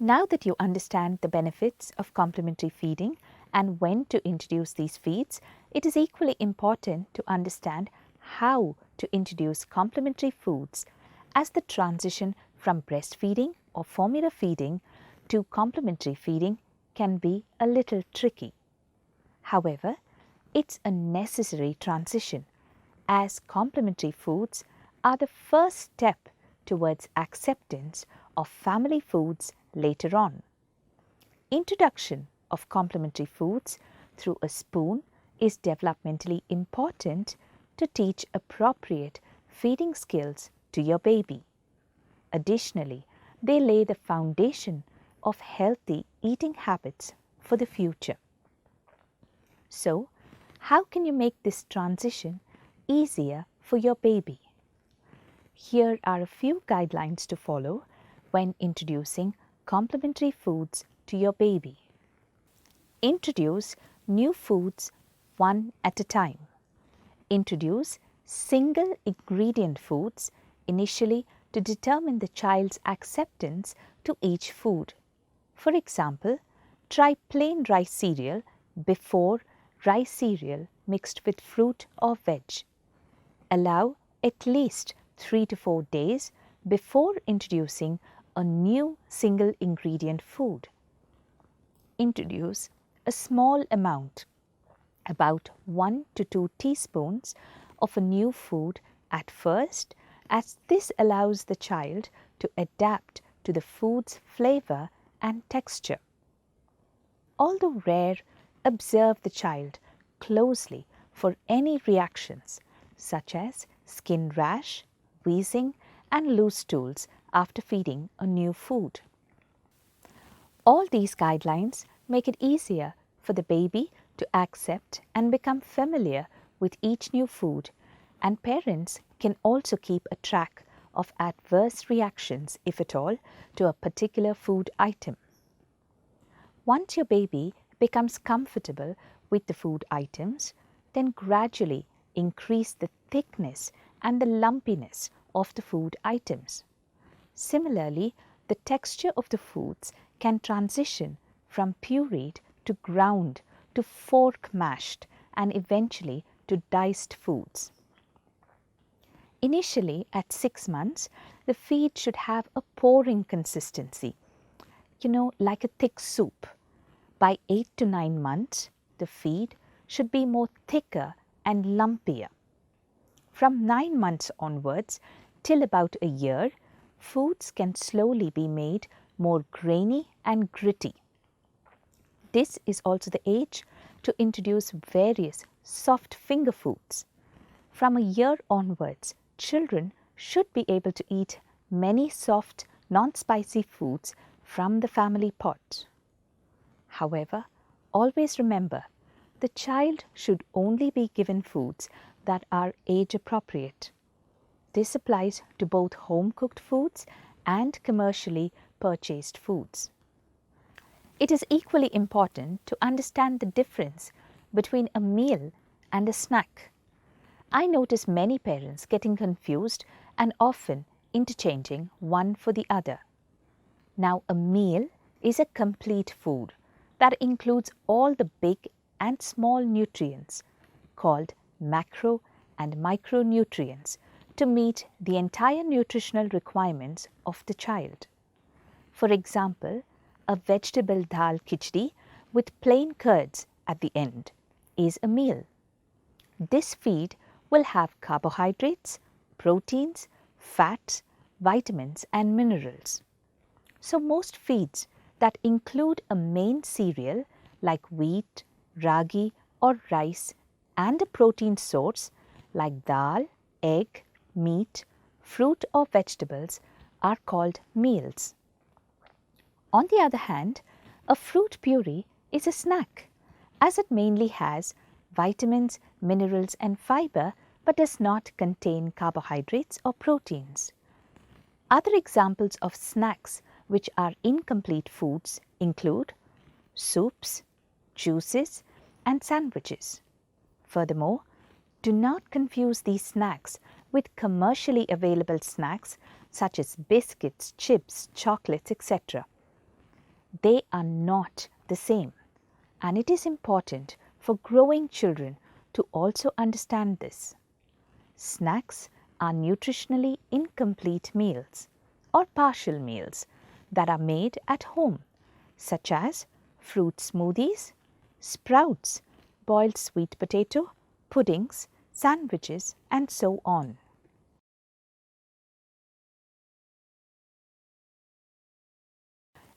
Now that you understand the benefits of complementary feeding and when to introduce these feeds, it is equally important to understand how to introduce complementary foods, as the transition from breastfeeding or formula feeding to complementary feeding can be a little tricky. However, it's a necessary transition, as complementary foods are the first step towards acceptance of family foods later on. Introduction of complementary foods through a spoon is developmentally important to teach appropriate feeding skills to your baby. Additionally, they lay the foundation of healthy eating habits for the future. So, how can you make this transition easier for your baby? Here are a few guidelines to follow when introducing complementary foods to your baby. Introduce new foods one at a time. Introduce single ingredient foods initially to determine the child's acceptance to each food. For example, try plain rice cereal before rice cereal mixed with fruit or veg. Allow at least 3 to 4 days before introducing a new single ingredient food. Introduce a small amount, about 1 to 2 teaspoons of a new food at first, as this allows the child to adapt to the food's flavor and texture. Although rare, observe the child closely for any reactions such as skin rash, wheezing and loose stools after feeding a new food. All these guidelines make it easier for the baby to accept and become familiar with each new food, and parents can also keep a track of adverse reactions, if at all, to a particular food item. Once your baby becomes comfortable with the food items, then gradually increase the thickness and the lumpiness of the food items. Similarly, the texture of the foods can transition from pureed to ground to fork mashed and eventually to diced foods. Initially, at 6 months, the feed should have a pouring consistency, like a thick soup. By 8 to 9 months, the feed should be more thicker and lumpier. From 9 months onwards till about a year, foods can slowly be made more grainy and gritty. This is also the age to introduce various soft finger foods. From a year onwards, children should be able to eat many soft, non-spicy foods from the family pot. However, always remember, the child should only be given foods that are age appropriate. This applies to both home-cooked foods and commercially purchased foods. It is equally important to understand the difference between a meal and a snack. I notice many parents getting confused and often interchanging one for the other. Now, a meal is a complete food that includes all the big and small nutrients called macro and micronutrients to meet the entire nutritional requirements of the child. For example, a vegetable dal khichdi with plain curds at the end is a meal. This feed will have carbohydrates, proteins, fats, vitamins and minerals. So most feeds that include a main cereal like wheat, ragi or rice and a protein source like dal, egg, meat, fruit or vegetables are called meals. On the other hand, a fruit puree is a snack, as it mainly has vitamins, minerals and fiber but does not contain carbohydrates or proteins. Other examples of snacks which are incomplete foods include soups, juices and sandwiches. Furthermore, do not confuse these snacks with commercially available snacks such as biscuits, chips, chocolates, etc. they are not the same. And it is important for growing children to also understand this. Snacks are nutritionally incomplete meals or partial meals that are made at home, such as fruit smoothies, sprouts, boiled sweet potato, puddings, sandwiches, and so on.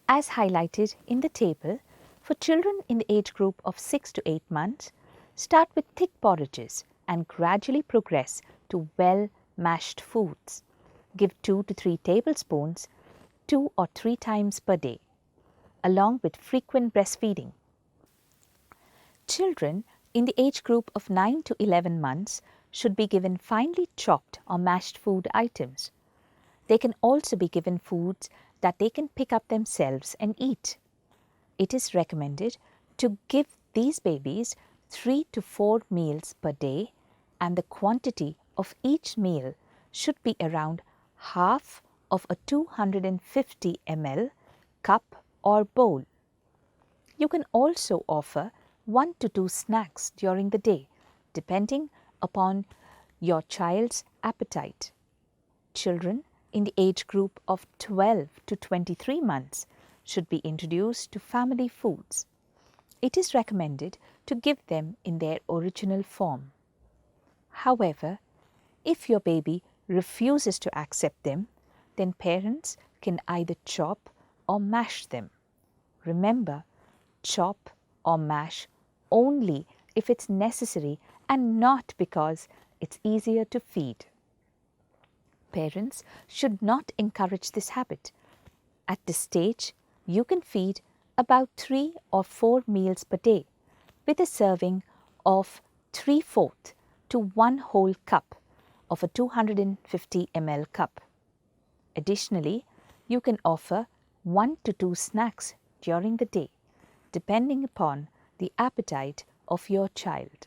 As highlighted in the table, for children in the age group of 6 to 8 months, start with thick porridges and gradually progress to well mashed foods. Give 2 to 3 tablespoons 2 or 3 times per day, along with frequent breastfeeding. Children in the age group of 9 to 11 months should be given finely chopped or mashed food items. They can also be given foods that they can pick up themselves and eat. It is recommended to give these babies 3 to 4 meals per day, and the quantity of each meal should be around half of a 250 ml cup or bowl. You can also offer 1 to 2 snacks during the day, depending upon your child's appetite. Children in the age group of 12 to 23 months should be introduced to family foods. It is recommended to give them in their original form. However, if your baby refuses to accept them, then parents can either chop or mash them. Remember, chop or mash only if it's necessary and not because it's easier to feed. Parents should not encourage this habit. At this stage, you can feed about 3 or 4 meals per day with a serving of 3/4 to 1 whole cup of a 250 ml cup. Additionally, you can offer 1 to 2 snacks during the day, depending upon the appetite of your child.